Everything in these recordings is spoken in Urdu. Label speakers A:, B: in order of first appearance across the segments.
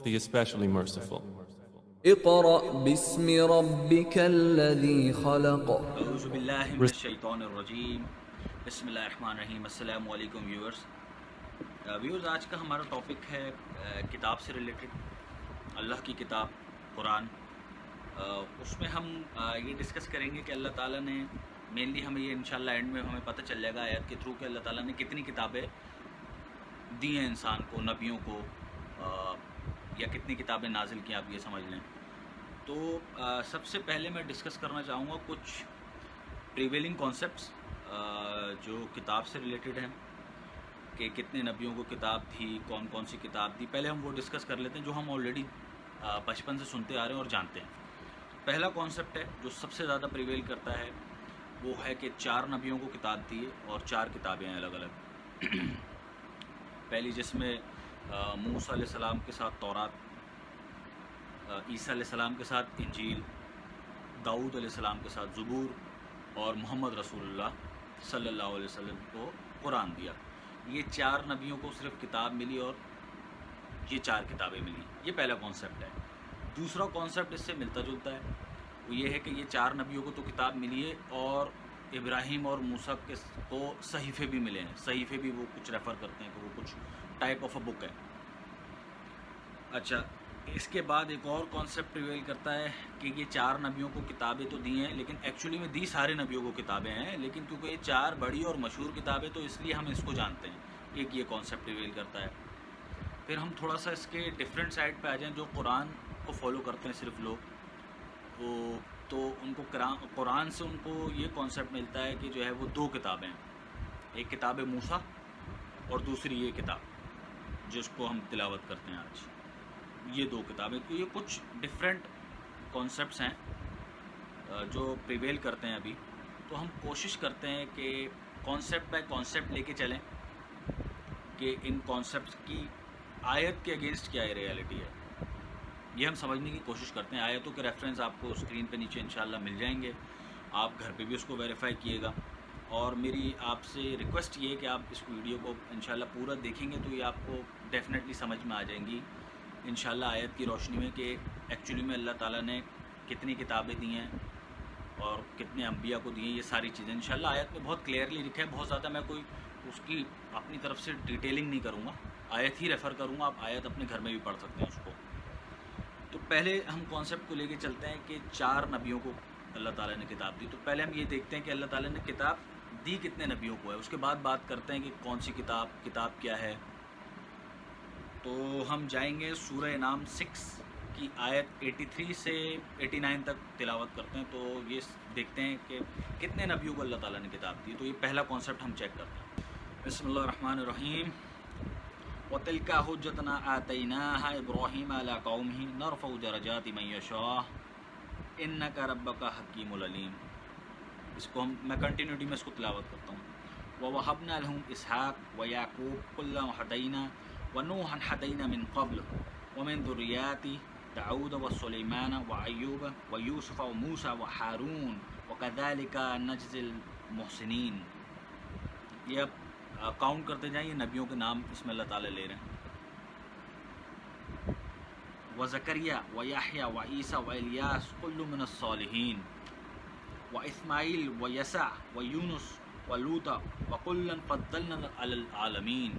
A: the especially merciful.
B: اقرأ باسم ربك الذي خلق.
C: اعوذ باللہ من الشیطان الرجیم. بسم اللہ الرحمن الرحیم. السلام علیکم ویورز. آج کا ہمارا ٹاپک ہے کتاب سے ریلیٹڈ، اللہ کی کتاب قرآن. اس میں ہم یہ ڈسکس کریں گے کہ اللہ تعالیٰ نے مینلی ہمیں یہ انشاءاللہ اینڈ میں ہمیں پتہ چل جائے گا آیات کے تھرو کہ اللہ تعالیٰ نے کتنی کتابیں دی ہیں انسان کو، نبیوں کو، یا کتنی کتابیں نازل کی، آپ یہ سمجھ لیں. تو سب سے پہلے میں ڈسکس کرنا چاہوں گا کچھ پریویلنگ کانسیپٹس جو کتاب سے ریلیٹڈ ہیں، کہ کتنے نبیوں کو کتاب تھی، کون کون سی کتاب تھی. پہلے ہم وہ ڈسکس کر لیتے ہیں جو ہم آلریڈی بچپن سے سنتے آ رہے ہیں اور جانتے ہیں. پہلا کانسیپٹ ہے جو سب سے زیادہ پریویل کرتا ہے، وہ ہے کہ 4 نبیوں کو کتاب دی ہے اور 4 کتابیں ہیں الگ الگ. پہلی جس میں موسیٰ علیہ السلام کے ساتھ تورات، عیسیٰ علیہ السلام کے ساتھ انجیل، داؤد علیہ السلام کے ساتھ زبور، اور محمد رسول اللہ صلی اللہ علیہ وسلم کو قرآن دیا. یہ 4 نبیوں کو صرف کتاب ملی اور یہ 4 کتابیں ملی. یہ پہلا کانسیپٹ ہے. دوسرا کانسیپٹ اس سے ملتا جلتا ہے، وہ یہ ہے کہ یہ 4 نبیوں کو تو کتاب ملی ہے اور ابراہیم اور موسیٰ کو صحیفے بھی ملے ہیں. صحیفے بھی وہ کچھ ریفر کرتے ہیں کہ وہ کچھ ٹائپ آف اے بک ہے. اچھا، اس کے بعد ایک اور کانسیپٹ پریویل کرتا ہے کہ یہ 4 نبیوں کو کتابیں تو دی ہیں، لیکن ایکچولی میں دی سارے نبیوں کو کتابیں ہیں، لیکن کیونکہ یہ 4 بڑی اور مشہور کتابیں تو اس لیے ہم اس کو جانتے ہیں. ایک یہ کانسیپٹ پریویل کرتا ہے. پھر ہم تھوڑا سا اس کے ڈفرینٹ سائڈ پہ آ جائیں. جو قرآن کو فالو کرتے ہیں صرف لوگ، تو ان کو قرآن سے ان کو یہ کانسیپٹ ملتا ہے کہ جو ہے وہ 2 کتابیں ہیں. ایک کتاب موسیٰ اور دوسری یہ کتاب جس کو ہم تلاوت کرتے ہیں آج. یہ 2 کتابیں. تو یہ کچھ ڈفرینٹ کانسیپٹس ہیں جو پریویل کرتے ہیں ابھی. تو ہم کوشش کرتے ہیں کہ کانسیپٹ بائی کانسیپٹ لے کے چلیں کہ ان کانسیپٹس کی آیت کے اگینسٹ کیا ریئلٹی ہے. یہ ہم سمجھنے کی کوشش کرتے ہیں. آیتوں کے ریفرنس آپ کو اسکرین پہ نیچے انشاءاللہ مل جائیں گے. آپ گھر پہ بھی اس کو ویریفائی کیے گا. اور میری آپ سے ریکویسٹ یہ ہے کہ آپ اس ویڈیو کو انشاءاللہ پورا دیکھیں گے تو یہ آپ کو ڈیفینیٹلی سمجھ میں آ جائیں گی انشاءاللہ آیت کی روشنی میں کہ ایکچولی میں اللہ تعالیٰ نے کتنی کتابیں دی ہیں اور کتنے انبیاء کو دی ہیں. یہ ساری چیزیں انشاءاللہ آیت میں بہت کلیئرلی لکھا ہے. بہت زیادہ میں کوئی اس کی اپنی طرف سے ڈیٹیلنگ نہیں کروں گا، آیت ہی ریفر کروں گا. آپ آیت اپنے گھر میں بھی پڑھ سکتے ہیں اس کو. تو پہلے ہم کانسیپٹ کو لے کے چلتے ہیں کہ 4 نبیوں کو اللہ تعالیٰ نے کتاب دی. تو پہلے ہم یہ دیکھتے ہیں کہ اللہ تعالیٰ نے کتاب دی کتنے نبیوں کو ہے. اس کے بعد بات کرتے ہیں کہ کون سی کتاب کیا ہے. تو ہم جائیں گے سورہ انعام 6 کی آیت 83 سے 89 تک تلاوت کرتے ہیں. تو یہ دیکھتے ہیں کہ کتنے نبیوں کو اللہ تعالیٰ نے کتاب دی. تو یہ پہلا کانسیپٹ ہم چیک کرتے ہیں. بسم اللہ الرحمن الرحیم. وَتِلْكَ حُجَّتُنَا آتَيْنَاهَا إِبْرَاهِيمَ عَلَىٰ قَوْمِهِ نَرْفَعُ دَرَجَاتٍ مَن يَشَاءُ إِنَّكَ رَبُّكَ حَكِيمٌ عَلِيمٌ. اس کو میں کنٹینیوٹی میں اس کو تلاوت کرتا ہوں. وَوَهَبْنَا لَهُمْ إِسْحَاقَ وَيَعْقُوبَ كُلًّا وَهَدَيْنَا وَنُوحًا هَدَيْنَا مِن قَبْلُ وَمِن ذُرِّيَّاتِهِ دَاوُودَ وَسُلَيْمَانَ وَأَيُّوبَ وَيُوسُفَ وَمُوسَىٰ وَهَارُونَ وَكَذَٰلِكَ نَجْزِي الْمُحْسِنِينَ. یہ اب کاؤنٹ کرتے جائیں. یہ نبیوں کے نام اس میں اللہ تعالیٰ لے رہے ہیں. وزکریا ویحییٰ وعیسیٰ والیاس کل من الصالحین واسماعیل ویسع ویونس ولوطا وکلا فضلنا علی العالمین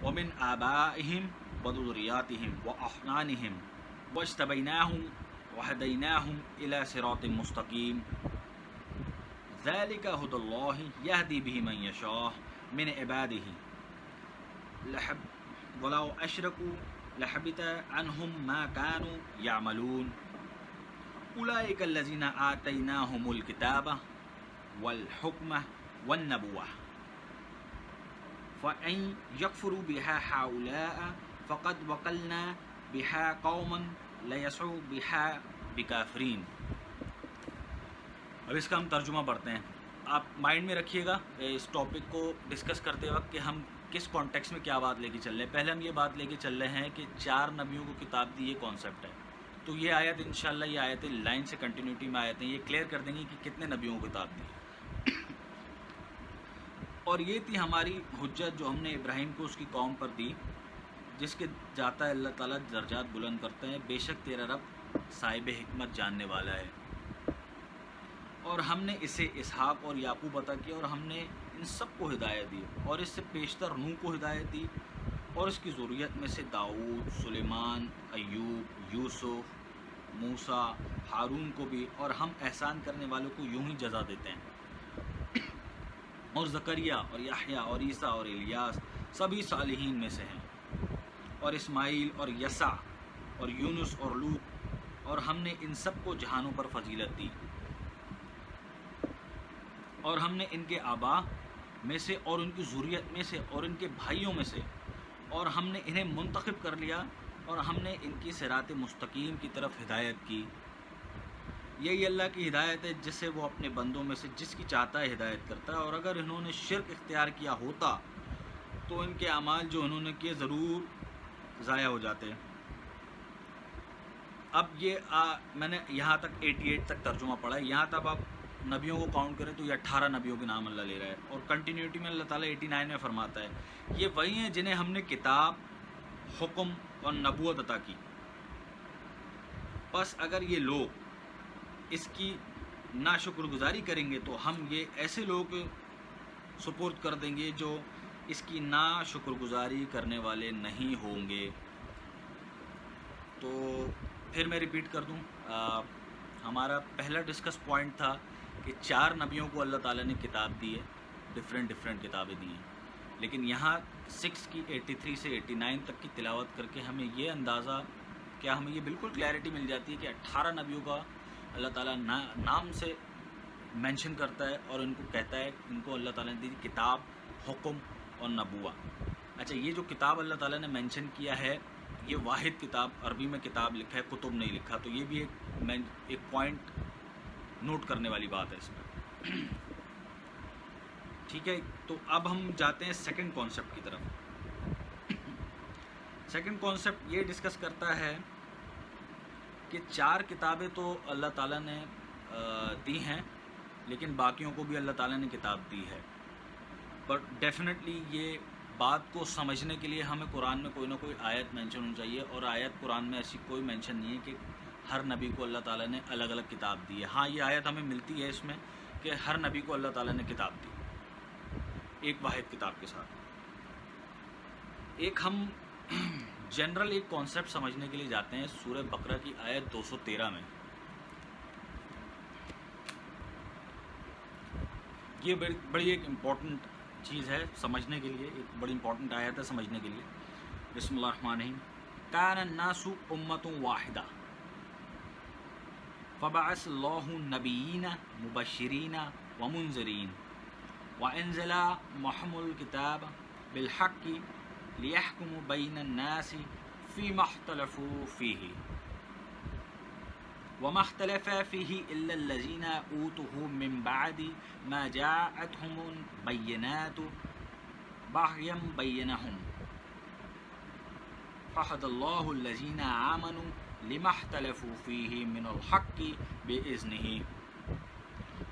C: ومن آبائهم وذریاتهم واحنانهم واجتبیناهم وہدیناهم الى صراط مستقیم. ذلك هدى الله يهدي به من يشاء من عباده ولو أشركوا لحبط عنهم ما كانوا يعملون. أولئك الذين آتيناهم الكتاب والحكمة والنبوة فإن يكفروا بها هؤلاء فقد وكلنا بها قوما ليسوا بها بكافرين. اب اس کا ہم ترجمہ پڑھتے ہیں. آپ مائنڈ میں رکھیے گا اس ٹاپک کو ڈسکس کرتے وقت کہ ہم کس کانٹیکس میں کیا بات لے کے چل رہے ہیں. پہلے ہم یہ بات لے کے چل رہے ہیں کہ 4 نبیوں کو کتاب دی، یہ کانسیپٹ ہے. تو یہ آیت انشاءاللہ یہ آیتیں لائن سے کنٹینیوٹی میں آیتیں یہ کلیئر کر دیں گی کہ کتنے نبیوں کو کتاب دی. اور یہ تھی ہماری حجت جو ہم نے ابراہیم کو اس کی قوم پر دی جس کے جاتا ہے اللہ تعالیٰ درجات بلند کرتے ہیں، بے شک تیرا رب صاحب حکمت جاننے والا ہے۔ اور ہم نے اسے اسحاق اور یعقوب عطا کیا، اور ہم نے ان سب کو ہدایت دی، اور اس سے پیشتر نوح کو ہدایت دی، اور اس کی ذریت میں سے داؤد، سلیمان، ایوب، یوسف، موسیٰ، ہارون کو بھی، اور ہم احسان کرنے والوں کو یوں ہی جزا دیتے ہیں۔ اور زکریا اور یحییٰ اور عیسیٰ اور الیاس سبھی صالحین میں سے ہیں، اور اسماعیل اور یسع اور یونس اور لوط، اور ہم نے ان سب کو جہانوں پر فضیلت دی، اور ہم نے ان کے آبا میں سے اور ان کی ذریت میں سے اور ان کے بھائیوں میں سے، اور ہم نے انہیں منتخب کر لیا، اور ہم نے ان کی صراط مستقیم کی طرف ہدایت کی۔ یہی اللہ کی ہدایت ہے جسے وہ اپنے بندوں میں سے جس کی چاہتا ہے ہدایت کرتا ہے، اور اگر انہوں نے شرک اختیار کیا ہوتا تو ان کے اعمال جو انہوں نے کیے ضرور ضائع ہو جاتے۔ اب یہ میں نے یہاں تک 88 تک ترجمہ پڑھا ہے، یہاں تک آپ نبیوں کو کاؤنٹ کریں تو یہ 18 نبیوں کے نام اللہ لے رہا ہے، اور کنٹینیوٹی میں اللہ تعالیٰ 89 میں فرماتا ہے یہ وہی ہیں جنہیں ہم نے کتاب، حکم اور نبوت عطا کی، بس اگر یہ لوگ اس کی ناشکر گزاری کریں گے تو ہم یہ ایسے لوگ سپرد کر دیں گے جو اس کی ناشکر گزاری کرنے والے نہیں ہوں گے۔ تو پھر میں ریپیٹ کر دوں، ہمارا پہلا ڈسکس پوائنٹ تھا کہ 4 نبیوں کو اللہ تعالیٰ نے کتاب دی ہے، ڈفرینٹ کتابیں دی ہیں، لیکن یہاں 6 کی 83 سے 89 تک کی تلاوت کر کے ہمیں یہ اندازہ، کیا ہمیں یہ بالکل کلیئرٹی مل جاتی ہے کہ 18 نبیوں کا اللہ تعالیٰ نام سے مینشن کرتا ہے، اور ان کو کہتا ہے ان کو اللہ تعالیٰ نے دی کتاب، حکم اور نبوت۔ اچھا، یہ جو کتاب اللہ تعالیٰ نے مینشن کیا ہے یہ واحد کتاب، عربی میں کتاب لکھا ہے، کتب نہیں لکھا، تو یہ بھی ایک پوائنٹ نوٹ کرنے والی بات ہے اس میں۔ ٹھیک ہے، تو اب ہم جاتے ہیں سیکنڈ کانسیپٹ کی طرف۔ سیکنڈ کانسیپٹ یہ ڈسکس کرتا ہے کہ 4 کتابیں تو اللہ تعالیٰ نے دی ہیں، لیکن باقیوں کو بھی اللہ تعالیٰ نے کتاب دی ہے، بٹ ڈیفینیٹلی یہ بات کو سمجھنے کے لیے ہمیں قرآن میں کوئی نہ کوئی آیت مینشن ہونی چاہیے، اور آیت قرآن میں ایسی کوئی مینشن نہیں ہے کہ ہر نبی کو اللہ تعالیٰ نے الگ الگ کتاب دی ہے۔ ہاں، یہ آیت ہمیں ملتی ہے اس میں کہ ہر نبی کو اللہ تعالیٰ نے کتاب دی ایک واحد کتاب کے ساتھ۔ ایک ہم جنرل ایک کانسیپٹ سمجھنے کے لیے جاتے ہیں سورہ بقرہ کی آیت 213 میں۔ یہ بڑی ایک امپورٹنٹ چیز ہے سمجھنے کے لیے، ایک بڑی امپورٹنٹ آیت ہے سمجھنے کے لیے۔ بسم اللہ الرحمن الرحیم۔ کان الناس امۃ واحدہ فبعث اللہ النبیین مبشرین ومنذرین وانزل معهم الکتاب بالحق لیحکم بین الناس فیما اختلفوا فیہ وما اختلف فيه إلا الذين أوتوه من بعد ما جاءتهم البينات بغيا بينهم فهدى الله الذين آمنوا لما اختلفوا فيه من الحق بإذنه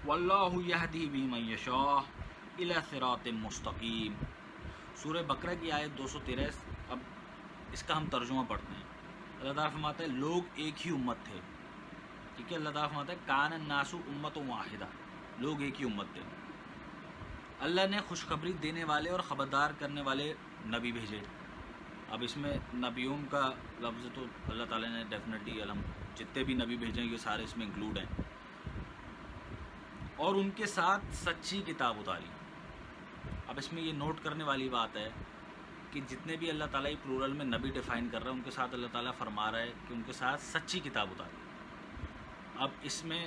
C: والله يهدي بمن يشاء إلى صراط مستقيم۔ سورہ بقرہ کی آیت 213۔ اب اس کا ہم ترجمہ پڑھتے ہیں۔ اللہ تعالیٰ فرماتا ہے لوگ ایک ہی امت تھے، ٹھیک ہے۔ اللہ تعالیٰ فرماتا ہے کان الناس امۃ واحدہ، لوگ ایک ہی امت تھے۔ اللہ نے خوشخبری دینے والے اور خبردار کرنے والے نبی بھیجے۔ اب اس میں نبیوں کا لفظ تو اللہ تعالیٰ نے ڈیفینیٹلی جتنے بھی نبی بھیجے یہ سارے اس میں انکلوڈ ہیں، اور ان کے ساتھ سچی کتاب اتاری۔ اب اس میں یہ نوٹ کرنے والی بات ہے کہ جتنے بھی اللہ تعالیٰ پلورل میں نبی ڈیفائن کر رہا ہے ان کے ساتھ اللہ تعالیٰ فرما رہا ہے کہ ان کے ساتھ سچی کتاب اتاری۔ اب اس میں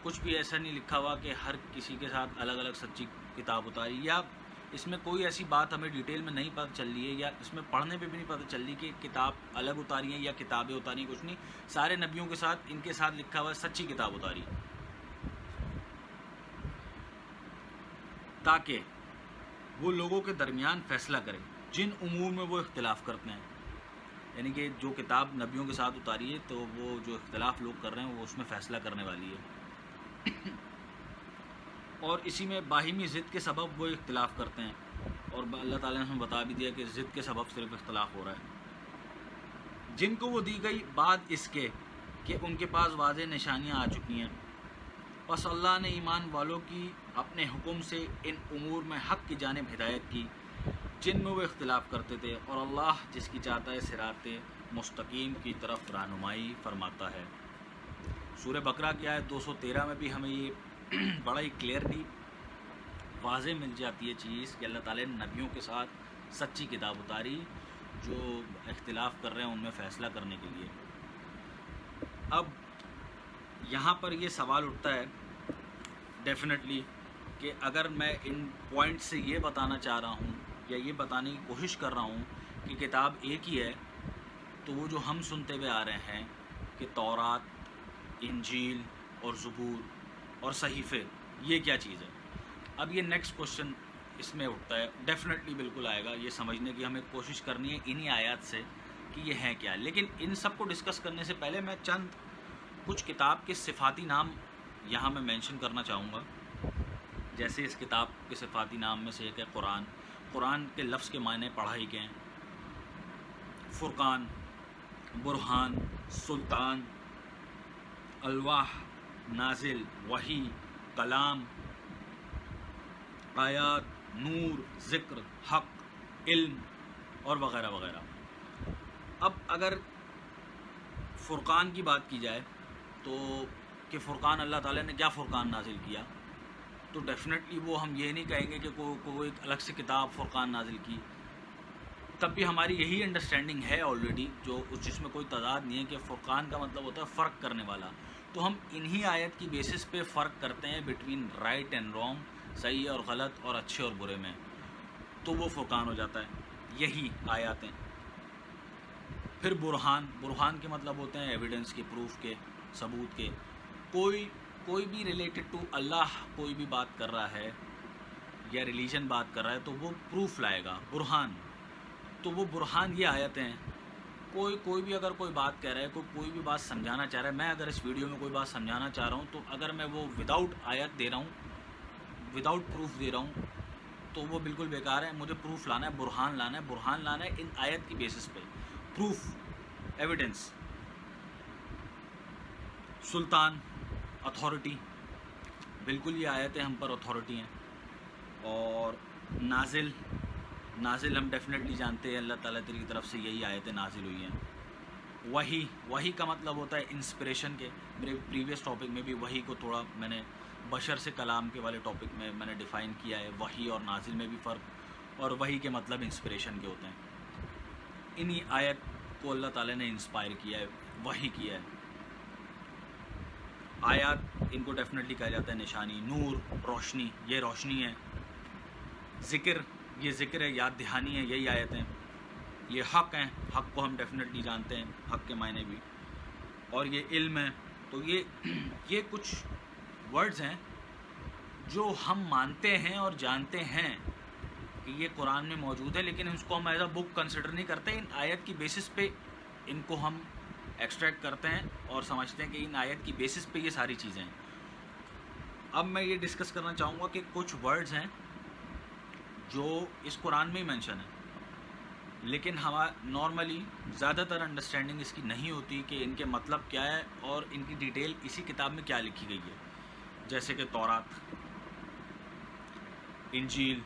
C: کچھ بھی ایسا نہیں لکھا ہوا کہ ہر کسی کے ساتھ الگ الگ سچی کتاب اتاری، یا اس میں کوئی ایسی بات ہمیں ڈیٹیل میں نہیں پتہ چل رہی ہے، یا اس میں پڑھنے پہ بھی نہیں پتہ چل رہی کہ کتاب الگ اتاری ہیں یا کتابیں اتاری ہیں، کچھ نہیں، سارے نبیوں کے ساتھ ان کے ساتھ لکھا ہوا ہے سچی کتاب اتاری، تاکہ وہ لوگوں کے درمیان فیصلہ کرے جن امور میں وہ اختلاف کرتے ہیں۔ یعنی کہ جو کتاب نبیوں کے ساتھ اتاری ہے تو وہ جو اختلاف لوگ کر رہے ہیں وہ اس میں فیصلہ کرنے والی ہے، اور اسی میں باہمی ضد کے سبب وہ اختلاف کرتے ہیں۔ اور اللہ تعالیٰ نے ہمیں بتا بھی دیا کہ ضد کے سبب صرف اختلاف ہو رہا ہے، جن کو وہ دی گئی بعد اس کے کہ ان کے پاس واضح نشانیاں آ چکی ہیں، پس اللہ نے ایمان والوں کی اپنے حکم سے ان امور میں حق کی جانب ہدایت کی جن میں وہ اختلاف کرتے تھے، اور اللہ جس کی چاہتا ہے صراط مستقیم کی طرف رہنمائی فرماتا ہے۔ سورہ بقرہ کی آیت 213 میں بھی ہمیں یہ بڑا ہی کلیئرلی واضح مل جاتی ہے چیز کہ اللہ تعالیٰ نے نبیوں کے ساتھ سچی کتاب اتاری جو اختلاف کر رہے ہیں ان میں فیصلہ کرنے کے لیے۔ اب یہاں پر یہ سوال اٹھتا ہے ڈیفینیٹلی کہ اگر میں ان پوائنٹ سے یہ بتانا چاہ رہا ہوں یا یہ بتانے کی کوشش کر رہا ہوں کہ کتاب ایک ہی ہے، تو وہ جو ہم سنتے ہوئے آ رہے ہیں کہ تورات، انجیل اور زبور اور صحیفے، یہ کیا چیز ہے؟ اب یہ نیکسٹ کوشچن اس میں اٹھتا ہے، ڈیفینیٹلی بالکل آئے گا، یہ سمجھنے کی ہمیں کوشش کرنی ہے انہی آیات سے کہ یہ ہیں کیا۔ لیکن ان سب کو ڈسکس کرنے سے پہلے میں چند کچھ کتاب کے صفاتی نام یہاں میں مینشن کرنا چاہوں گا۔ جیسے اس کتاب کے صفاتی نام میں سے ایک ہے قرآن۔ قرآن کے لفظ کے معنی پڑھائی کے ہیں: فرقان، برہان، سلطان، الواح، نازل، وحی، کلام، آیات، نور، ذکر، حق، علم اور وغیرہ وغیرہ۔ اب اگر فرقان کی بات کی جائے تو کہ فرقان اللہ تعالیٰ نے کیا فرقان نازل کیا، تو ڈیفینیٹلی وہ ہم یہ نہیں کہیں گے کہ کوئی ایک الگ سے کتاب فرقان نازل کی، تب بھی ہماری یہی انڈرسٹینڈنگ ہے آلریڈی، جس میں کوئی تضاد نہیں ہے کہ فرقان کا مطلب ہوتا ہے فرق کرنے والا۔ تو ہم انہی آیت کی بیسس پہ فرق کرتے ہیں بٹوین رائٹ اینڈ رانگ، صحیح اور غلط، اور اچھے اور برے میں، تو وہ فرقان ہو جاتا ہے یہی آیاتیں۔ پھر برہان کے مطلب ہوتے ہیں ایویڈنس کے، پروف کے، ثبوت کے۔ کوئی بھی ریلیٹڈ ٹو اللہ کوئی بھی بات کر رہا ہے یا ریلیجن بات کر رہا ہے تو وہ پروف لائے گا، برہان۔ تو وہ برہان یہ آیتیں ہیں۔ کوئی بھی اگر کوئی بات کہہ رہا ہے، کوئی بھی بات سمجھانا چاہ رہا ہے، میں اگر اس ویڈیو میں کوئی بات سمجھانا چاہ رہا ہوں تو اگر میں وہ وداؤٹ آیت دے رہا ہوں، وداؤٹ پروف دے رہا ہوں، تو وہ بالکل بیکار ہے۔ مجھے پروف لانا ہے، برہان لانا ہے ان آیت کی بیسس پہ، پروف، ایویڈنس۔ سلطان، اتھارٹی، بالکل یہ آیتیں ہم پر اتھارٹی ہیں۔ اور نازل ہم ڈیفینیٹلی جانتے ہیں اللہ تعالیٰ کی طرف سے یہی آیتیں نازل ہوئی ہیں۔ وحی کا مطلب ہوتا ہے انسپریشن کے۔ میرے پریویس ٹاپک میں بھی وحی کو تھوڑا میں نے بشر سے کلام کے والے ٹاپک میں نے ڈیفائن کیا ہے، وحی اور نازل میں بھی فرق، اور وحی کے مطلب انسپریشن کے ہوتے ہیں۔ انہی آیت کو اللہ تعالیٰ نے انسپائر کیا ہے، وحی کیا ہے۔ آیات ان کو ڈیفینیٹلی کہا جاتا ہے نشانی۔ نور، روشنی، یہ روشنی ہے۔ ذکر، یہ ذکر ہے، یاد دہانی ہے، یہی آیتیں۔ یہ حق ہیں، حق کو ہم ڈیفینیٹلی جانتے ہیں، حق کے معنی بھی۔ اور یہ علم ہے۔ تو یہ کچھ ورڈز ہیں جو ہم مانتے ہیں اور جانتے ہیں کہ یہ قرآن میں موجود ہے، لیکن اس کو ہم ایز اے بک کنسیڈر نہیں کرتے۔ ان آیت کی بیسس پہ ان کو ہم ایکسٹریکٹ کرتے ہیں اور سمجھتے ہیں کہ ان آیت کی بیسس پہ یہ ساری چیزیں ہیں۔ اب میں یہ ڈسکس کرنا چاہوں گا کہ کچھ ورڈز ہیں جو اس قرآن میں ہی مینشن ہے، لیکن نارملی زیادہ تر انڈرسٹینڈنگ اس کی نہیں ہوتی کہ ان کے مطلب کیا ہے اور ان کی ڈیٹیل اسی کتاب میں کیا لکھی گئی ہے۔ جیسے کہ تورات، انجیل،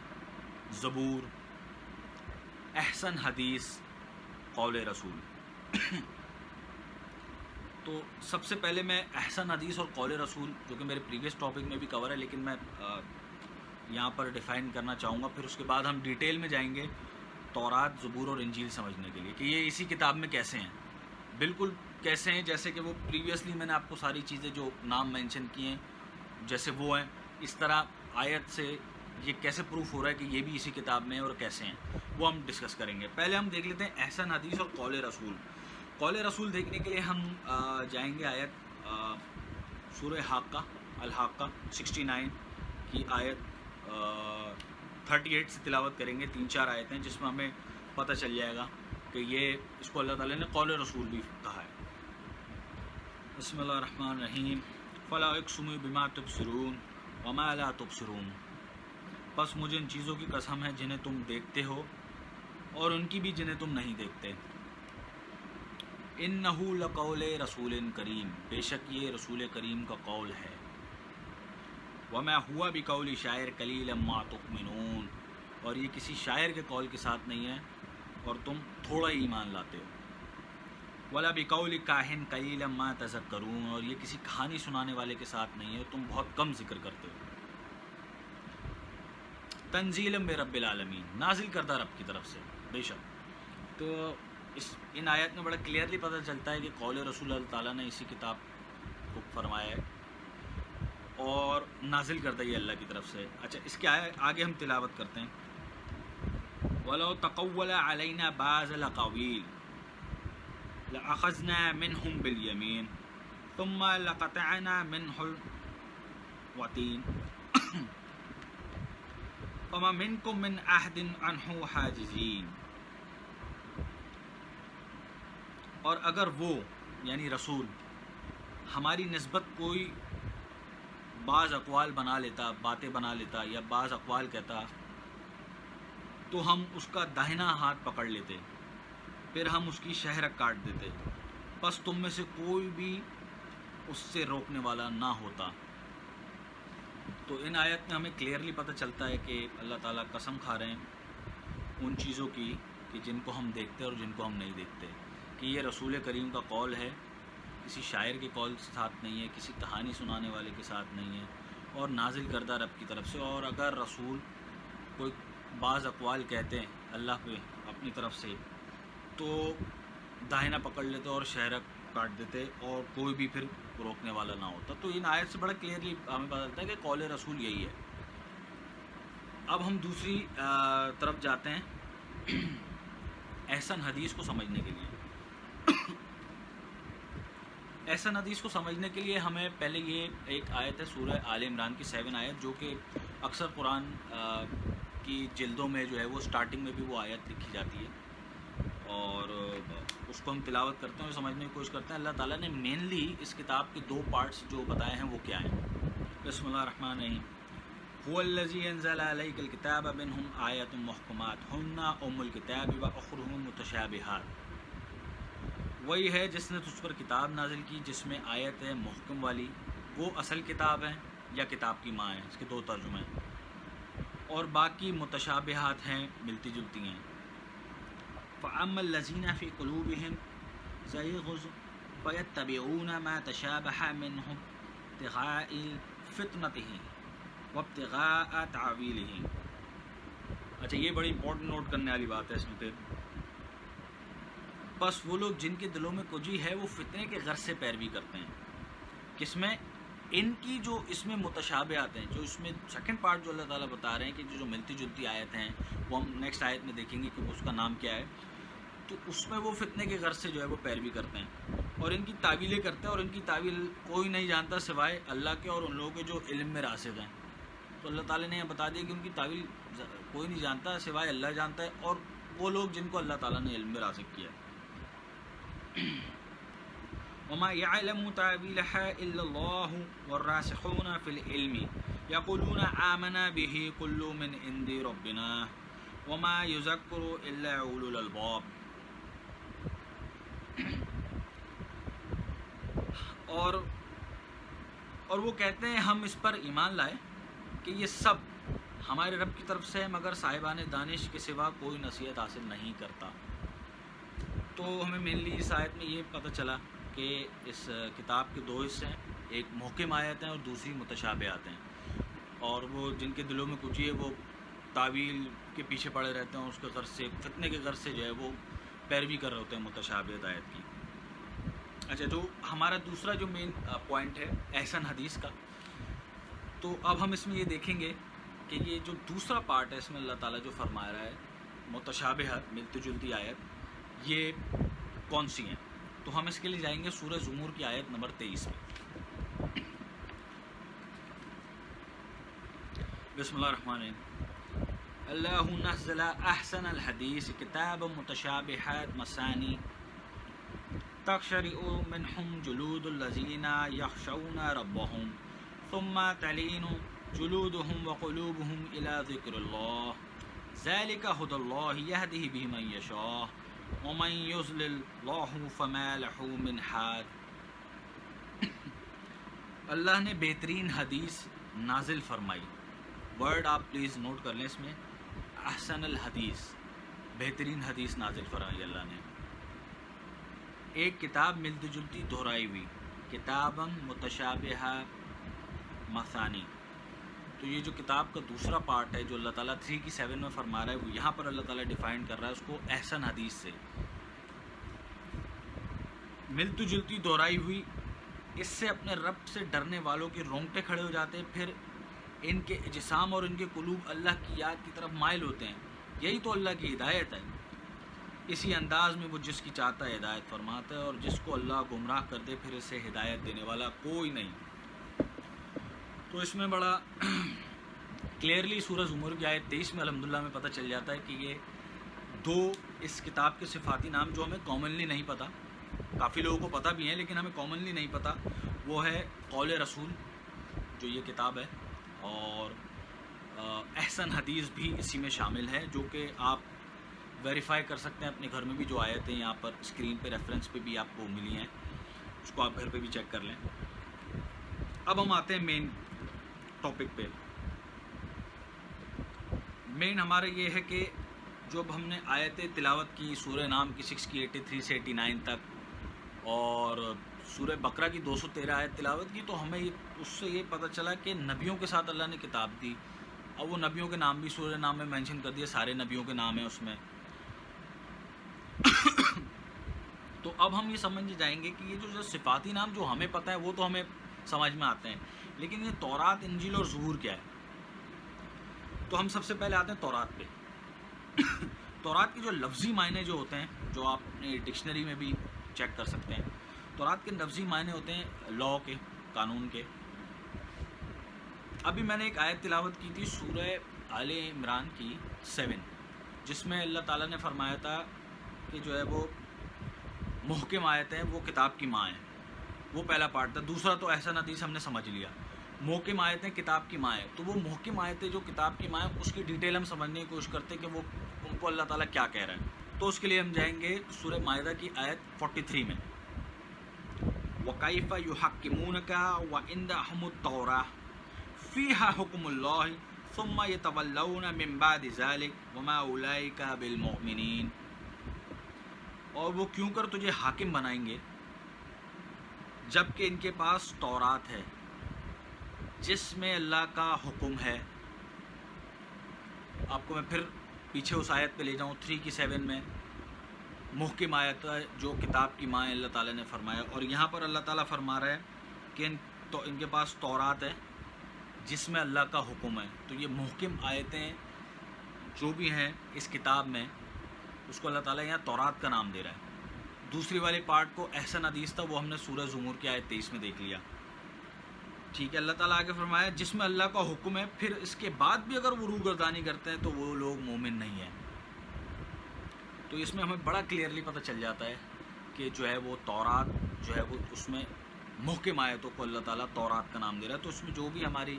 C: زبور، احسن حدیث، قول رسول۔ تو سب سے پہلے میں احسن حدیث اور قول رسول، جو کہ میرے پریویس ٹاپک میں بھی کور ہے لیکن میں یہاں پر ڈیفائن کرنا چاہوں گا، پھر اس کے بعد ہم ڈیٹیل میں جائیں گے تورات، زبور اور انجیل سمجھنے کے لیے کہ یہ اسی کتاب میں کیسے ہیں، بالکل کیسے ہیں جیسے کہ وہ پریویسلی میں نے آپ کو ساری چیزیں جو نام مینشن کیے ہیں جیسے وہ ہیں، اس طرح آیت سے یہ کیسے پروف ہو رہا ہے کہ یہ بھی اسی کتاب میں ہیں اور کیسے ہیں، وہ ہم ڈسکس کریں گے۔ پہلے ہم دیکھ لیتے ہیں احسن حدیث اور قول رسول۔ قول رسول دیکھنے کے لیے ہم جائیں گے آیت سورہ حاقہ، الحاقہ 69 کی آیت 38 سے تلاوت کریں گے۔ 3-4 آیتیں جس میں ہمیں پتہ چل جائے گا کہ یہ اس کو اللہ تعالیٰ نے قول رسول بھی کہا ہے۔ بسم اللہ الرحمن الرحیم۔ فلا اقسم بما تبصرون وما لا تبصرون پس مجھے ان چیزوں کی قسم ہے جنہیں تم دیکھتے ہو اور ان کی بھی جنہیں تم نہیں دیکھتے. انہ لقول رسول کریم، بے شک یہ رسول کریم کا قول ہے. وما ہوا بقول شاعر قلیلا ما تؤمنون، اور یہ کسی شاعر کے قول کے ساتھ نہیں ہے اور تم تھوڑا ہی ایمان لاتے ہو. ولا بقول کاہن قلیلا ما تذکرون، اور یہ کسی کہانی سنانے والے کے ساتھ نہیں ہے، تم بہت کم ذکر کرتے ہو. تنزیل من رب العالمین، نازل کردہ رب کی طرف سے بے شک. تو ان آیات میں بڑا کلیئرلی پتہ چلتا ہے کہ قول رسول اللہ تعالیٰ نے اسی کتاب کو فرمایا ہے اور نازل کردہ یہ اللہ کی طرف سے. اچھا، اس کے آگے ہم تلاوت کرتے ہیں. وَلَوْ تَقَوَّلَ عَلَيْنَا بَعْضَ الْأَقَاوِيلِ لَأَخَذْنَا مِنْهُمْ بِالْيَمِينِ ثُمَّ لَقَطَعْنَا مِنْهُ الْوَتِينَ فَمَا مِنْكُمْ مِنْ أَحَدٍ عَنْهُ حَاجِزِينَ. اور اگر وہ یعنی رسول ہماری نسبت کوئی بعض اقوال بنا لیتا، باتیں بنا لیتا یا بعض اقوال کہتا، تو ہم اس کا داہنا ہاتھ پکڑ لیتے، پھر ہم اس کی شہرک کاٹ دیتے، پس تم میں سے کوئی بھی اس سے روکنے والا نہ ہوتا. تو ان آیت میں ہمیں کلیئرلی پتہ چلتا ہے کہ اللہ تعالیٰ قسم کھا رہے ہیں ان چیزوں کی کہ جن کو ہم دیکھتے اور جن کو ہم نہیں دیکھتے، کہ یہ رسول کریم کا قول ہے، کسی شاعر کے قول کے ساتھ نہیں ہے، کسی کہانی سنانے والے کے ساتھ نہیں ہے، اور نازل کردہ رب کی طرف سے. اور اگر رسول کوئی بعض اقوال کہتے ہیں اللہ پہ اپنی طرف سے، تو داہنا پکڑ لیتے اور شہرک کاٹ دیتے اور کوئی بھی پھر روکنے والا نہ ہوتا. تو ان آیت سے بڑا کلیئرلی ہمیں پتہ چلتا ہے کہ قول رسول یہی ہے. اب ہم دوسری طرف جاتے ہیں احسن حدیث کو سمجھنے کے لیے. احسن حدیث کو سمجھنے کے لیے ہمیں پہلے یہ ایک آیت ہے سورہ آل عمران کی 7 آیت، جو کہ اکثر قرآن کی جلدوں میں جو ہے وہ سٹارٹنگ میں بھی وہ آیت لکھی جاتی ہے، اور اس کو ہم تلاوت کرتے ہیں اور سمجھنے کی کوشش کرتے ہیں. اللہ تعالیٰ نے مینلی اس کتاب کے 2 پارٹس جو بتائے ہیں وہ کیا ہیں. بسم اللہ الرحمن الرحیم. هو الذی انزل علیک الکتاب منہم آیات محکمات ہن ام الکتاب واخر متشابہات. وہی ہے جس نے تجھ پر کتاب نازل کی جس میں آیت ہے محکم والی، وہ اصل کتاب ہے یا کتاب کی ماں ہے، اس کے 2 ترجمے ہیں، اور باقی متشابہات ہیں، ملتی جلتی ہیں. فَأَمَّا الَّذِينَ فِي قُلُوبِهِمْ زَيْغٌ فَيَتَّبِعُونَ مَا تَشَابَهَ مِنْهُ ابْتِغَاءَ الْفِتْنَةِ وَابْتِغَاءَ تَأْوِيلِهِ. اچھا، یہ بڑی امپورٹنٹ نوٹ کرنے والی بات ہے اس میں. بس وہ لوگ جن کے دلوں میں کجی ہے وہ فتنے کے غرض سے پیروی کرتے ہیں. کس میں؟ ان کی جو اس میں متشابہات ہیں، جو اس میں سیکنڈ پارٹ جو اللہ تعالیٰ بتا رہے ہیں کہ جو ملتی جلتی آیت ہیں وہ ہم نیکسٹ آیت میں دیکھیں گے کہ اس کا نام کیا ہے. تو اس میں وہ فتنے کے غرض سے جو ہے وہ پیروی کرتے ہیں اور ان کی تعویلیں کرتے ہیں، اور ان کی تعویل کوئی نہیں جانتا سوائے اللہ کے اور ان لوگوں کے جو علم میں راسخ ہیں. تو اللہ تعالیٰ نے یہ بتا دیا کہ ان کی تعویل کوئی نہیں جانتا سوائے اللہ جانتا ہے، اور وہ لوگ جن کو اللہ تعالیٰ نے علم میں راسخ کیا ہے. وما يعلم تأويلها إلا الله والراسخون في العلم يقولون آمنا به كل من عند ربنا وما يذكر إلا أولو الألباب. اور وہ کہتے ہیں ہم اس پر ایمان لائے کہ یہ سب ہمارے رب کی طرف سے ہے، مگر صاحبان دانش کے سوا کوئی نصیحت حاصل نہیں کرتا. تو ہمیں مینلی اس آیت میں یہ پتہ چلا کہ اس کتاب کے 2 حصے ہیں، ایک محکم آیت ہیں اور دوسری متشابہات ہیں، اور وہ جن کے دلوں میں کچھ ہے وہ تعویل کے پیچھے پڑے رہتے ہیں، اس کے غرض سے فتنے کے غرض سے جو ہے وہ پیروی کر رہے ہوتے ہیں متشابہات آیت کی. اچھا، جو ہمارا دوسرا جو مین پوائنٹ ہے احسن حدیث کا، تو اب ہم اس میں یہ دیکھیں گے کہ یہ جو دوسرا پارٹ ہے اس میں اللہ تعالیٰ جو فرما رہا ہے متشابہات ملتی جلتی آیت یہ کون سی ہیں. تو ہم اس کے لیے جائیں گے سورہ زمر کی آیت نمبر 23 میں. بسم اللہ الرحمن الرحیم. اللہ نزل احسن الحدیث کتاب متشابہات مثانی تقشعر منہم جلود الذین یخشون ربہم ثم تلین جلودهم وقلوبهم إلى ذكر الله ذلك هدى الله يهدي به من يشاء ومن يضلل الله فما له من هاد۔ اللہ نے بہترین حدیث نازل فرمائی، ورڈ آپ پلیز نوٹ کر لیں اس میں، احسن الحدیث، بہترین حدیث نازل فرمائی اللہ نے۔ ایک کتاب ملتی جلتی دہرائی ہوئی، کتاباً متشابہہ مثانی، تو یہ جو کتاب کا دوسرا پارٹ ہے جو اللہ تعالیٰ 3 کی 7 میں فرما رہا ہے، وہ یہاں پر اللہ تعالیٰ ڈیفائن کر رہا ہے اس کو احسن حدیث سے، ملتی جلتی دہرائی ہوئی، اس سے اپنے رب سے ڈرنے والوں کے رونگٹے کھڑے ہو جاتے ہیں، پھر ان کے اجسام اور ان کے قلوب اللہ کی یاد کی طرف مائل ہوتے ہیں۔ یہی تو اللہ کی ہدایت ہے، اسی انداز میں وہ جس کی چاہتا ہے ہدایت فرماتا ہے، اور جس کو اللہ گمراہ کر دے پھر اسے ہدایت دینے والا کوئی نہیں۔ تو اس میں بڑا کلیئرلی سورہ زمر کی آیت 23 میں الحمدللہ میں پتہ چل جاتا ہے کہ یہ دو اس کتاب کے صفاتی نام جو ہمیں کامنلی نہیں پتہ، کافی لوگوں کو پتہ بھی ہیں لیکن ہمیں کامنلی نہیں پتہ، وہ ہے قول رسول جو یہ کتاب ہے، اور احسن حدیث بھی اسی میں شامل ہے، جو کہ آپ ویریفائی کر سکتے ہیں اپنے گھر میں بھی، جو آیتیں یہاں پر اسکرین پہ ریفرنس پہ بھی آپ کو ملی ہیں، اس کو آپ گھر پہ بھی چیک کر لیں۔ اب ہم آتے ہیں مین ٹاپک پہ۔ مین ہمارا یہ ہے کہ جب ہم نے آیتیں تلاوت کی سورہ نام کی 6 کی 83 سے 89 تک، اور سورہ بقرہ کی 213 آیت تلاوت کی، تو ہمیں اس سے یہ پتہ چلا کہ نبیوں کے ساتھ اللہ نے کتاب دی، اور وہ نبیوں کے نام بھی سورہ نام میں مینشن کر دیے، سارے نبیوں کے نام ہیں اس میں۔ تو اب ہم یہ سمجھ جائیں گے کہ یہ جو صفاتی نام جو ہمیں پتہ ہے وہ تو ہمیں سمجھ میں آتے ہیں، لیکن یہ تورات، انجیل اور زبور کیا ہے؟ تو ہم سب سے پہلے آتے ہیں تورات پہ۔ تورات کے جو لفظی معنی جو ہوتے ہیں، جو آپ اپنے ڈکشنری میں بھی چیک کر سکتے ہیں، تورات کے لفظی معنی ہوتے ہیں لاء کے، قانون کے۔ ابھی میں نے ایک آیت تلاوت کی تھی سورہ آل عمران کی 7، جس میں اللہ تعالیٰ نے فرمایا تھا کہ جو ہے وہ محکم آیتیں وہ کتاب کی ماں ہیں، وہ پہلا پارٹ تھا۔ دوسرا تو احسن حدیث ہم نے سمجھ لیا، محکم آیتیں کتاب کی ماں ہیں، تو وہ محکم آیتیں جو کتاب کی ماں ہیں اس کی ڈیٹیل ہم سمجھنے کی کوشش کرتے ہیں کہ وہ ان کو اللہ تعالیٰ کیا کہہ رہا ہے۔ تو اس کے لیے ہم جائیں گے سورہ مائدہ کی آیت 43 میں، وَكَيْفَ يُحَكِّمُونَكَ وَعِنْدَهُمُ التَّوْرَاةُ فِيهَا حُكْمُ اللَّهِ ثُمَّ يَتَوَلَّوْنَ مِن بَعْدِ ذَلِكَ وَمَا أُولَئِكَ بِالْمُؤْمِنِينَ۔ اور وہ کیوں کر تجھے حاکم بنائیں گے جبکہ ان کے پاس تورات ہے جس میں اللہ کا حکم ہے۔ آپ کو میں پھر پیچھے اس آیت پہ لے جاؤں، 3 کی 7 میں محکم آیت ہے جو کتاب کی ماں ہے، اللہ تعالیٰ نے فرمایا، اور یہاں پر اللہ تعالیٰ فرما رہا ہے کہ ان کے پاس تورات ہے جس میں اللہ کا حکم ہے۔ تو یہ محکم آیتیں جو بھی ہیں اس کتاب میں، اس کو اللہ تعالیٰ یہاں تورات کا نام دے رہا ہے۔ دوسری والی پارٹ کو احسن حدیث تھا، وہ ہم نے سورہ زمر کی آیت 23 میں دیکھ لیا، ٹھیک ہے۔ اللہ تعالیٰ آگے فرمایا جس میں اللہ کا حکم ہے، پھر اس کے بعد بھی اگر وہ روگردانی کرتے ہیں تو وہ لوگ مومن نہیں ہیں۔ تو اس میں ہمیں بڑا کلیئرلی پتہ چل جاتا ہے کہ جو ہے وہ تورات جو ہے وہ اس میں محکم آیتوں کو اللہ تعالیٰ تورات کا نام دے رہا ہے۔ تو اس میں جو بھی ہماری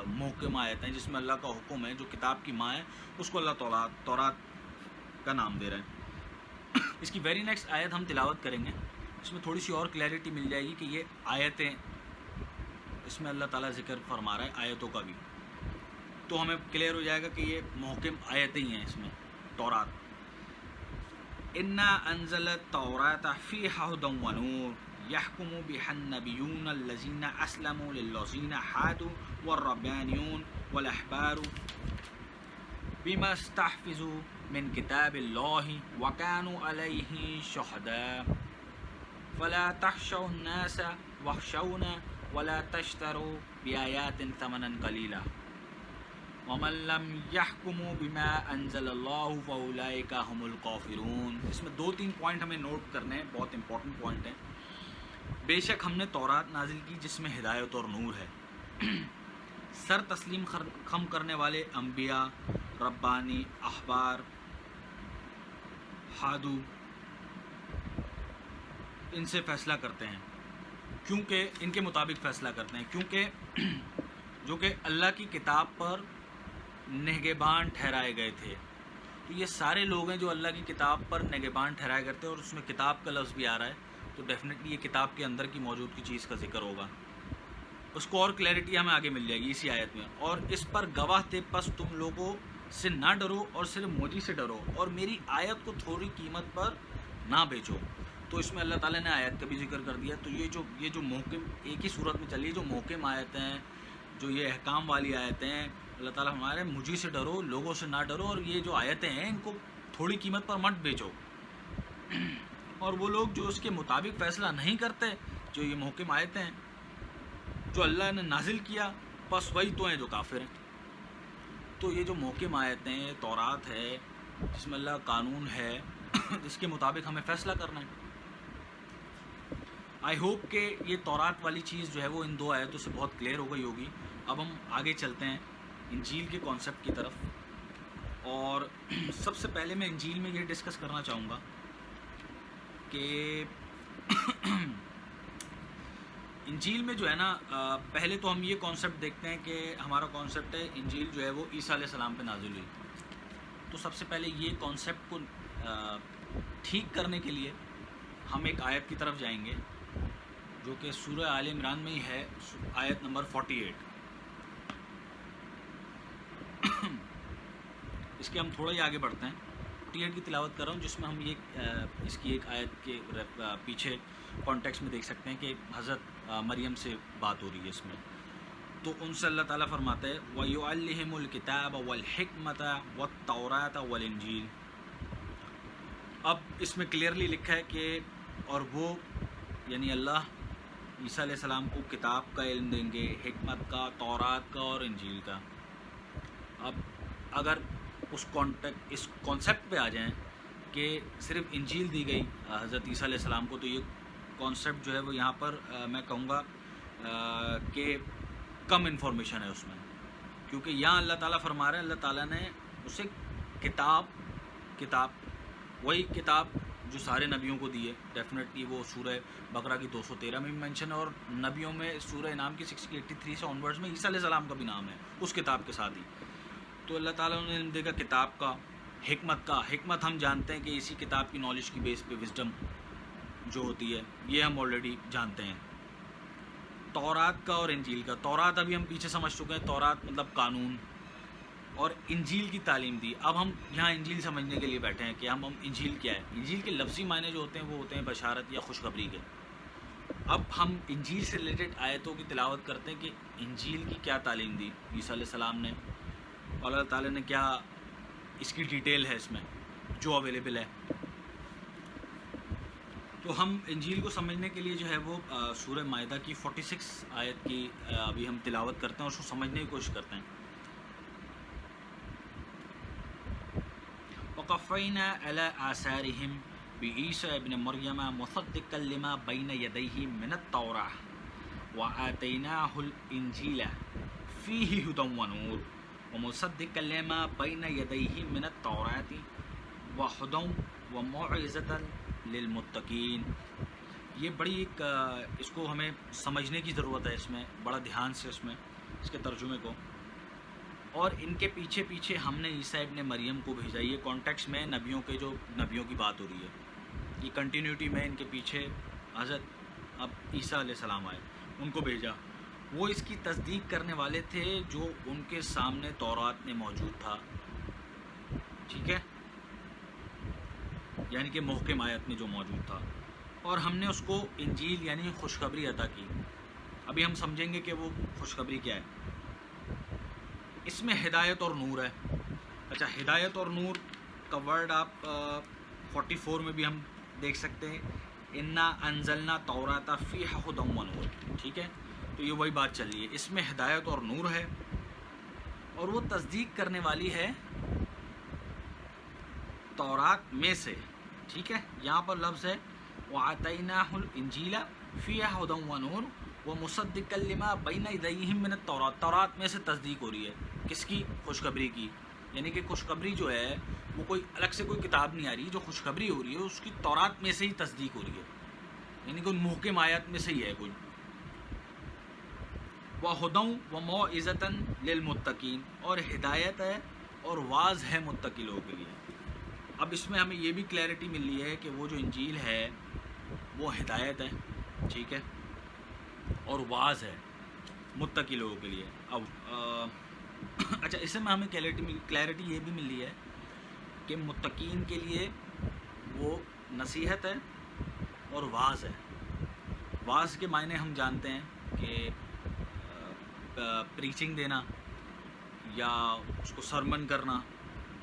C: محکم آیت ہیں جس میں اللہ کا حکم ہے، جو کتاب کی ماں ہے، اس کو اللہ تورات کا نام دے رہا ہے۔ اس کی ویری نیکسٹ آیت ہم تلاوت کریں گے، اس میں تھوڑی سی اور کلیئرٹی مل جائے گی کہ یہ آیتیں، اس میں اللہ تعالیٰ ذکر فرما رہا ہے آیتوں کا بھی، تو ہمیں کلیئر ہو جائے گا کہ یہ محکم آیتیں ہی ہیں اس میں تورات۔ اِنَّا أَنزَلَ التَّوْرَاةَ فِيهَا هُدًى وَنُورٌ يَحْكُمُ بِهَا النَّبِيُّونَ الَّذِينَ أَسْلَمُوا لِلَّذِينَ هَادُوا وَالرَّبَّانِيُّونَ وَالْأَحْبَارُ بِمَا اسْتَحْفِظُوا مِنْ كِتَابِ اللَّهِ وَكَانُوا عَلَيْهِ شُهَدَاءَ فَلَا تَخْشَوُا النَّاسَ وَاخْشَوْنِ وَلَا تَشْتَرُوا بِآيَاتِي ثَمَنًا قَلِيلًا وَمَن لَّمْ يَحْكُمْ بِمَا أَنزَلَ اللَّهُ فَأُولَٰئِكَ هُمُ الْكَافِرُونَ۔ اس میں 2-3 پوائنٹ ہمیں نوٹ کرنے ہیں، بہت امپورٹنٹ پوائنٹ ہیں۔ بے شک ہم نے تورات نازل کی جس میں ہدایت اور نور ہے، سر تسلیم خم کرنے والے انبیاء، ربانی، احبار، ہادو ان سے فیصلہ کرتے ہیں، کیونکہ ان کے مطابق فیصلہ کرتے ہیں، کیونکہ جو کہ اللہ کی کتاب پر نگہبان ٹھہرائے گئے تھے. تو یہ سارے لوگ ہیں جو اللہ کی کتاب پر نگہبان ٹھہرائے کرتے ہیں, اور اس میں کتاب کا لفظ بھی آ رہا ہے, تو ڈیفینیٹلی یہ کتاب کے اندر کی موجود کی چیز کا ذکر ہوگا. اس کو اور کلیئرٹی ہمیں آگے مل جائے گی اسی آیت میں. اور اس پر گواہ تھے, پس تم لوگوں سے نہ ڈرو اور صرف مجھے سے ڈرو, اور میری آیت کو تھوڑی قیمت پر نہ بیچو. تو اس میں اللہ تعالیٰ نے آیت کا بھی ذکر کر دیا. تو یہ جو محکم ایک ہی صورت میں چلی, جو محکم آیتیں ہیں, جو یہ احکام والی آیتیں ہیں, اللہ تعالیٰ ہمارے مجھے سے ڈرو, لوگوں سے نہ ڈرو, اور یہ جو آیتیں ہیں ان کو تھوڑی قیمت پر مت بیچو. اور وہ لوگ جو اس کے مطابق فیصلہ نہیں کرتے, جو یہ محکم آیتیں ہیں جو اللہ نے نازل کیا, بس وہی تو ہیں جو کافر ہیں. تو یہ جو محکم آیتیں ہیں, تورات ہے جس میں اللہ قانون ہے جس کے مطابق ہمیں فیصلہ کرنا ہے. آئی ہوپ کہ یہ تورات والی چیز جو ہے وہ ان 2 آیتوں سے بہت کلیئر ہو گئی ہوگی. اب ہم آگے چلتے ہیں انجیل کے کانسیپٹ کی طرف. اور سب سے پہلے میں انجیل میں یہ ڈسکس کرنا چاہوں گا کہ انجیل میں جو ہے نا, پہلے تو ہم یہ کانسیپٹ دیکھتے ہیں کہ ہمارا کانسیپٹ ہے انجیل جو ہے وہ عیسیٰ علیہ السلام پہ نازل ہوئی. تو سب سے پہلے یہ کانسیپٹ کو ٹھیک کرنے کے لیے ہم ایک آیت کی طرف جائیں گے جو کہ سورہ آل عمران میں ہی ہے, آیت نمبر 48. اس کے ہم تھوڑا ہی آگے بڑھتے ہیں. 48 کی تلاوت کر رہا ہوں, جس میں ہم یہ اس کی ایک آیت کے پیچھے کانٹیکس میں دیکھ سکتے ہیں کہ حضرت مریم سے بات ہو رہی ہے اس میں. تو ان سے اللہ تعالیٰ فرماتا ہے وَيُعَلِّهِمُ الْكِتَابَ وَالْحِكْمَةَ وَالتَّوْرَاةَ وَالْإِنْجِيلَ. اب اس میں کلیئرلی لکھا ہے کہ اور وہ یعنی اللہ عیسیٰ علیہ السلام کو کتاب کا علم دیں گے, حکمت کا, تورات کا اور انجیل کا. اب اگر اس کانسیپٹ پہ آ جائیں کہ صرف انجیل دی گئی حضرت عیسیٰ علیہ السلام کو, تو یہ کانسیپٹ جو ہے وہ یہاں پر میں کہوں گا کہ کم انفارمیشن ہے اس میں. کیونکہ یہاں اللہ تعالیٰ فرما رہے ہیں, اللہ تعالیٰ نے اسے کتاب وہی کتاب جو سارے نبیوں کو دی ہے. ڈیفینیٹلی وہ سورہ بقرہ کی 213 میں بھی مینشن ہے, اور نبیوں میں سورہ انعام کی 683 سے آنورڈز میں عیسیٰ علیہ السلام کا بھی نام ہے اس کتاب کے ساتھ ہی. تو اللہ تعالیٰ نے علم دے گا کتاب کا, حکمت کا. حکمت ہم جانتے ہیں کہ اسی کتاب کی نالج کی بیس پہ وزڈم جو ہوتی ہے, یہ ہم آلریڈی جانتے ہیں. تورات کا اور انجیل کا. تورات ابھی ہم پیچھے سمجھ چکے ہیں, تورات مطلب قانون, اور انجیل کی تعلیم دی. اب ہم یہاں انجیل سمجھنے کے لیے بیٹھے ہیں کہ ہم انجیل کیا ہے. انجیل کے لفظی معنی جو ہوتے ہیں وہ ہوتے ہیں بشارت یا خوشخبری کے. اب ہم انجیل سے ریلیٹڈ آیتوں کی تلاوت کرتے ہیں کہ انجیل کی کیا تعلیم دی عیسیٰ علیہ السلام نے, اور اللہ تعالیٰ نے کیا اس کی ڈیٹیل ہے اس میں جو اویلیبل ہے. تو ہم انجیل کو سمجھنے کے لیے جو ہے وہ سورہ مائدہ کی 46 آیت کی ابھی ہم تلاوت کرتے ہیں اور اس کو سمجھنے کی کوشش کرتے ہیں. وَقَفَّيْنَا عَلَىٰ آثَارِهِمْ بِعِيسَىٰ ابْنِ مَرْيَمَ مُصَدِّقًا لِمَا بَيْنَ يَدَيْهِ مِنَ التَّوْرَاةِ وَآتَيْنَاهُ الْإِنْجِيلَ فِيهِ هُدًى وَنُورٌ وَمُصَدِّقًا لِمَا بَيْنَ يَدَيْهِ مِنَ التَّوْرَاةِ وَهُدًى وَمَوْعِظَةً لِلْمُتَّقِينَ. یہ بڑی ایک اس کو ہمیں سمجھنے کی ضرورت ہے, اس میں بڑا دھیان سے اس میں اس کے ترجمے کو. اور ان کے پیچھے پیچھے ہم نے عیسیٰ ابن مریم کو بھیجا. یہ کانٹیکس میں نبیوں کی بات ہو رہی ہے, یہ کنٹینیوٹی میں ان کے پیچھے حضرت اب عیسیٰ علیہ السلام آئے, ان کو بھیجا. وہ اس کی تصدیق کرنے والے تھے جو ان کے سامنے تورات میں موجود تھا. ٹھیک ہے, یعنی کہ محکم آیت میں جو موجود تھا, اور ہم نے اس کو انجیل یعنی خوشخبری عطا کی. ابھی ہم سمجھیں گے کہ وہ خوشخبری کیا ہے. اس میں ہدایت اور نور ہے. اچھا, ہدایت اور نور کا ورڈ آپ 44 میں بھی ہم دیکھ سکتے ہیں, انا انزلنا توراۃ فیہا ھدی ونور. ٹھیک ہے, تو یہ وہی بات چل رہی ہے. اس میں ہدایت اور نور ہے, اور وہ تصدیق کرنے والی ہے تورات میں سے. ٹھیک ہے, یہاں پر لفظ ہے وَآتَيْنَاهُ الْإِنْجِيلَ فِيهَا ھُدًى وَنُورٌ وَمُصَدِّقًا لِمَا بَيْنَ يَدَيْهِ مِنَ التَّوْرَاةِ. تورات میں سے تصدیق ہو رہی ہے. کس کی؟ خوشخبری کی. یعنی کہ خوشخبری جو ہے وہ کوئی الگ سے کوئی کتاب نہیں آ رہی, جو خوشخبری ہو رہی ہے اس کی تورات میں سے ہی تصدیق ہو رہی ہے, یعنی کہ محکم آیت میں سے ہی ہے کوئی. وَهُدًى وَمَوْعِظَةً لِلْمُتَّقِينَ، اور ہدایت ہے اور واعظ ہے متقی لوگوں کے لیے۔ اب اس میں ہمیں یہ بھی کلیئرٹی ملی ہے کہ وہ جو انجیل ہے وہ ہدایت ہے، ٹھیک ہے، اور واعظ ہے متقی لوگوں کے لیے۔ اب اچھا، اس میں ہمیں کلیئرٹی یہ بھی ملی ہے کہ متقین کے لیے وہ نصیحت ہے اور واعظ ہے۔ واعظ کے معنی ہم جانتے ہیں کہ پریچنگ دینا یا اس کو سرمن کرنا،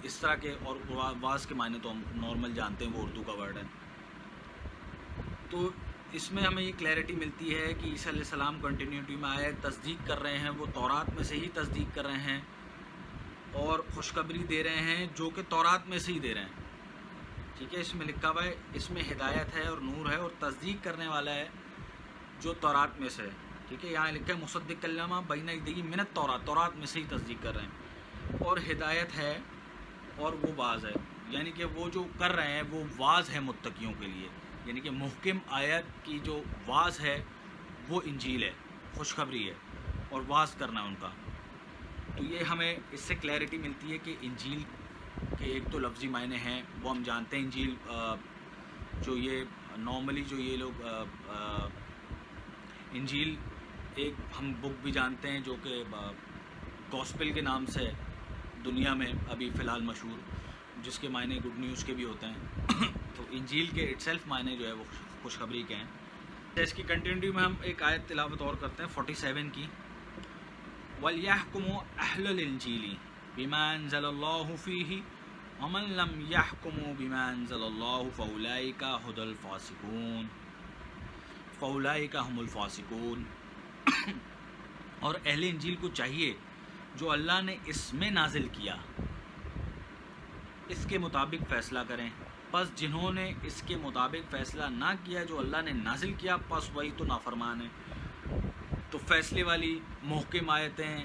C: اس طرح کے، اور واعظ کے معنی تو ہم نارمل جانتے ہیں، وہ اردو کا ورڈ ہے۔ تو اس میں ہمیں یہ کلیئرٹی ملتی ہے کہ عیسیٰ علیہ السلام کنٹینیوٹی میں آئے، تصدیق کر رہے ہیں، وہ تورات میں سے ہی تصدیق کر رہے ہیں اور خوشخبری دے رہے ہیں جو کہ تورات میں سے ہی دے رہے ہیں، ٹھیک ہے۔ اس میں لکھا ہوا ہے، اس میں ہدایت ہے اور نور ہے، اور تصدیق کرنے والا ہے جو تورات میں سے ہے، ٹھیک ہے۔ یہاں لکھا ہے مصدق لما بین یدیہ من التوراۃ، تورات میں سے ہی تصدیق کر رہے ہیں، اور ہدایت ہے اور وہ واعظ ہے، یعنی کہ وہ جو کر رہے ہیں وہ واعظ ہے متقیوں کے لیے، یعنی کہ محکم آیت کی جو واعظ ہے وہ انجیل ہے، خوشخبری ہے اور واعظ کرنا ہے ان کا۔ تو یہ ہمیں اس سے کلیئرٹی ملتی ہے کہ انجیل کے ایک تو لفظی معنی ہیں، وہ ہم جانتے ہیں۔ انجیل جو یہ نارملی جو یہ لوگ انجیل ایک ہم بک بھی جانتے ہیں جو کہ گاسپل کے نام سے دنیا میں ابھی فی الحال مشہور، جس کے معنی گڈ نیوز کے بھی ہوتے ہیں۔ تو انجیل کے اٹ سیلف معنی جو ہے وہ خوشخبری کے ہیں۔ اس کی کنٹینیوٹی میں ہم ایک آیت تلاوت اور کرتے ہیں 47 کی، وَلْيَحْكُمُوا أَهْلُ الْإِنْجِيلِ بِمَا أَنزَلَ اللَّهُ فِيهِ وَمَنْ لَمْ يَحْكُمُوا بِمَا أَنزَلَ اللَّهُ فَأُولَئِكَ هُمُ الْفَاسِقُونَ۔ اور اہل انجیل کو چاہیے جو اللہ نے اس میں نازل کیا اس کے مطابق فیصلہ کریں، پس جنہوں نے اس کے مطابق فیصلہ نہ کیا جو اللہ نے نازل کیا، پس وہی تو نافرمان ہے۔ تو فیصلے والی محکم آیتیں،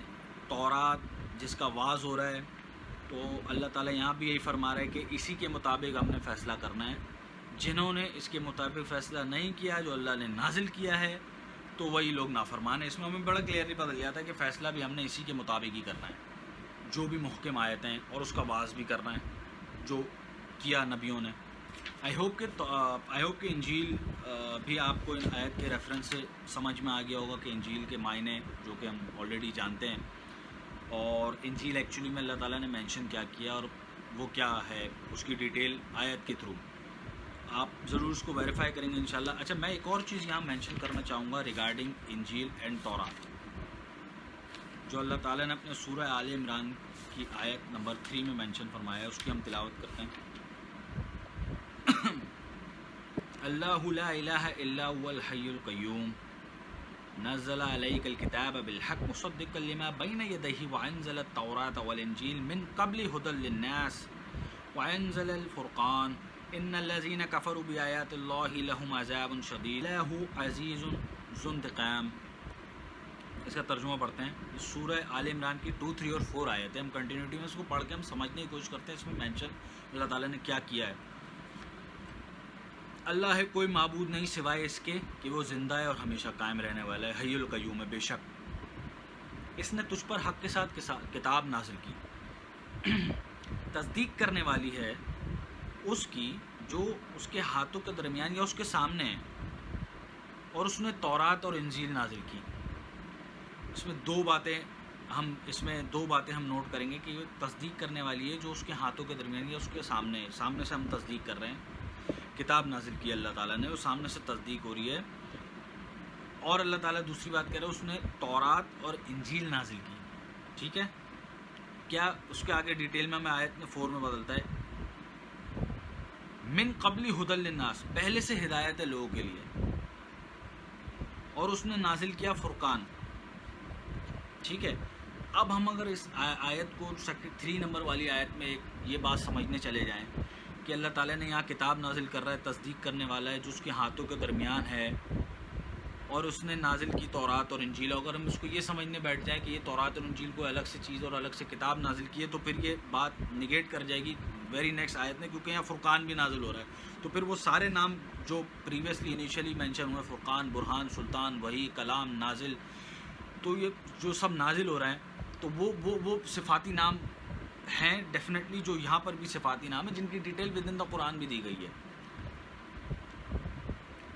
C: تورات جس کا واعظ ہو رہا ہے، تو اللہ تعالیٰ یہاں بھی یہی فرما رہا ہے کہ اسی کے مطابق ہم نے فیصلہ کرنا ہے۔ جنہوں نے اس کے مطابق فیصلہ نہیں کیا جو اللہ نے نازل کیا ہے، تو وہی لوگ نافرمان ہیں۔ اس میں ہمیں بڑا کلیئرلی پتہ چل جاتا ہے کہ فیصلہ بھی ہم نے اسی کے مطابق ہی کرنا ہے، جو بھی محکم آیتیں، اور اس کا واعظ بھی کرنا ہے جو کیا نبیوں نے۔ آئی ہوپ کہ انجیل بھی آپ کو ان آیت کے ریفرنس سے سمجھ میں آ گیا ہوگا کہ انجیل کے معنی جو کہ ہم آلریڈی جانتے ہیں، اور انجیل ایکچولی میں اللہ تعالیٰ نے مینشن کیا کیا اور وہ کیا ہے، اس کی ڈیٹیل آیت کے تھرو آپ ضرور اس کو ویریفائی کریں گے انشاءاللہ۔ اچھا، میں ایک اور چیز یہاں مینشن کرنا چاہوں گا ریگارڈنگ انجیل اینڈ تورات، جو اللہ تعالیٰ نے اپنے سورہ آل عمران کی آیت نمبر 3 میں مینشن فرمایا ہے، اس کی ہم تلاوت کرتے ہیں۔ اللہ لا الہ الا هو الحی القیوم نزل علیک الکتاب بالحق مصدقا لما بین یدیہ وانزل التوراۃ والانجیل من قبل ھدی للناس وانزل الفرقان ان الذین کفروا بآیات اللہ لہم عذاب شدید اللہ عزیز ذو انتقام۔ اس کا ترجمہ پڑھتے ہیں۔ سورہ آل عمران کی 2، 3 اور 4 آیتیں ہم کنٹینیوٹی میں اس کو پڑھ کے ہم سمجھنے کی کوشش کرتے ہیں۔ اس میں مینشن اللہ تعالیٰ نے کیا کیا ہے۔ اللہ ہے، کوئی معبود نہیں سوائے اس کے کہ وہ زندہ ہے اور ہمیشہ قائم رہنے والا ہے، حی القیوم ہے۔ بے شک اس نے تجھ پر حق کے ساتھ کتاب نازل کی، تصدیق کرنے والی ہے اس کی جو اس کے ہاتھوں کے درمیان یا اس کے سامنے ہے، اور اس نے تورات اور انجیل نازل کی۔ اس میں دو باتیں ہم نوٹ کریں گے کہ یہ تصدیق کرنے والی ہے جو اس کے ہاتھوں کے درمیان یا اس کے سامنے سے ہم تصدیق کر رہے ہیں۔ کتاب نازل کی اللہ تعالیٰ نے، وہ سامنے سے تصدیق ہو رہی ہے۔ اور اللہ تعالیٰ دوسری بات کہہ رہا ہے، اس نے تورات اور انجیل نازل کی، ٹھیک ہے۔ کیا اس کے آگے ڈیٹیل میں ہمیں آیت میں 4 میں بدلتا ہے، من قبل ھدی للناس، پہلے سے ہدایت ہے لوگوں کے لیے، اور اس نے نازل کیا فرقان، ٹھیک ہے۔ اب ہم اگر اس آیت کو 3 نمبر والی آیت میں یہ بات سمجھنے چلے جائیں کہ اللہ تعالیٰ نے یہاں کتاب نازل کر رہا ہے، تصدیق کرنے والا ہے جو اس کے ہاتھوں کے درمیان ہے، اور اس نے نازل کی تورات اور انجیل۔ اگر ہم اس کو یہ سمجھنے بیٹھ جائیں کہ یہ تورات اور انجیل کو الگ سے چیز اور الگ سے کتاب نازل کی ہے، تو پھر یہ بات نگیٹ کر جائے گی ویری نیکسٹ آیت میں، کیونکہ یہاں فرقان بھی نازل ہو رہا ہے۔ تو پھر وہ سارے نام جو پریویسلی انیشلی مینشن ہوئے، فرقان، برہان، سلطان، وحی، کلام، نازل، تو یہ جو سب نازل ہو رہے ہیں تو وہ صفاتی نام ہیں ڈیفینیٹلی، جو یہاں پر بھی صفاتی نام ہیں جن کی ڈیٹیل ود ان دا قرآن بھی دی گئی ہے.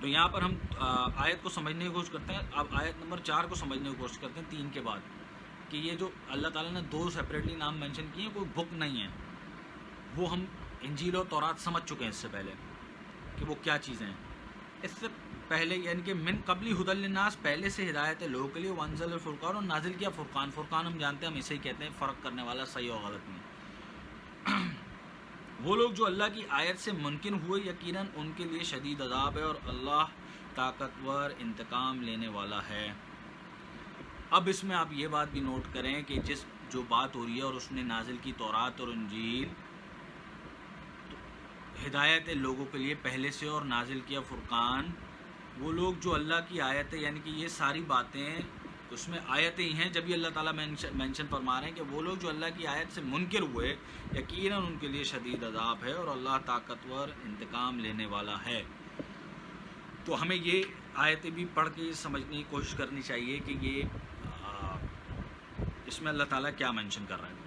C: تو یہاں پر ہم آیت کو سمجھنے کی کوشش کرتے ہیں. اب آیت نمبر 4 کو سمجھنے کی کوشش کرتے ہیں 3 کے بعد، کہ یہ جو اللہ تعالیٰ نے 2 سیپریٹلی نام مینشن کیے ہیں کوئی بک نہیں ہے، وہ ہم انجیل اور تورات سمجھ چکے ہیں اس سے پہلے کہ وہ کیا چیزیں ہیں. اس سے پہلے یعنی کہ من قبلی ہدی للناس، پہلے سے ہدایت ہے لوگوں کے لیے، وانزل الفرقان، اور نازل کیا فرقان. فرقان ہم جانتے ہیں، ہم اسے ہی کہتے ہیں فرق کرنے والا صحیح اور غلط میں. وہ لوگ جو اللہ کی آیت سے منکر ہوئے یقیناً ان کے لیے شدید عذاب ہے، اور اللہ طاقتور انتقام لینے والا ہے. اب اس میں آپ یہ بات بھی نوٹ کریں کہ جو بات ہو رہی ہے اور اس نے نازل کی تورات اور انجیل، ہدایت ہے لوگوں کے لیے پہلے سے، اور نازل کیا فرقان. وہ لوگ جو اللہ کی آیت ہے، یعنی کہ یہ ساری باتیں اس میں آیتیں ہی ہیں، جب یہ اللہ تعالیٰ مینشن فرما رہے ہیں کہ وہ لوگ جو اللہ کی آیت سے منکر ہوئے یقیناً ان کے لیے شدید عذاب ہے، اور اللہ طاقتور انتقام لینے والا ہے. تو ہمیں یہ آیتیں بھی پڑھ کے سمجھنے کی کوشش کرنی چاہیے کہ یہ اس میں اللہ تعالیٰ کیا مینشن کر رہا ہے.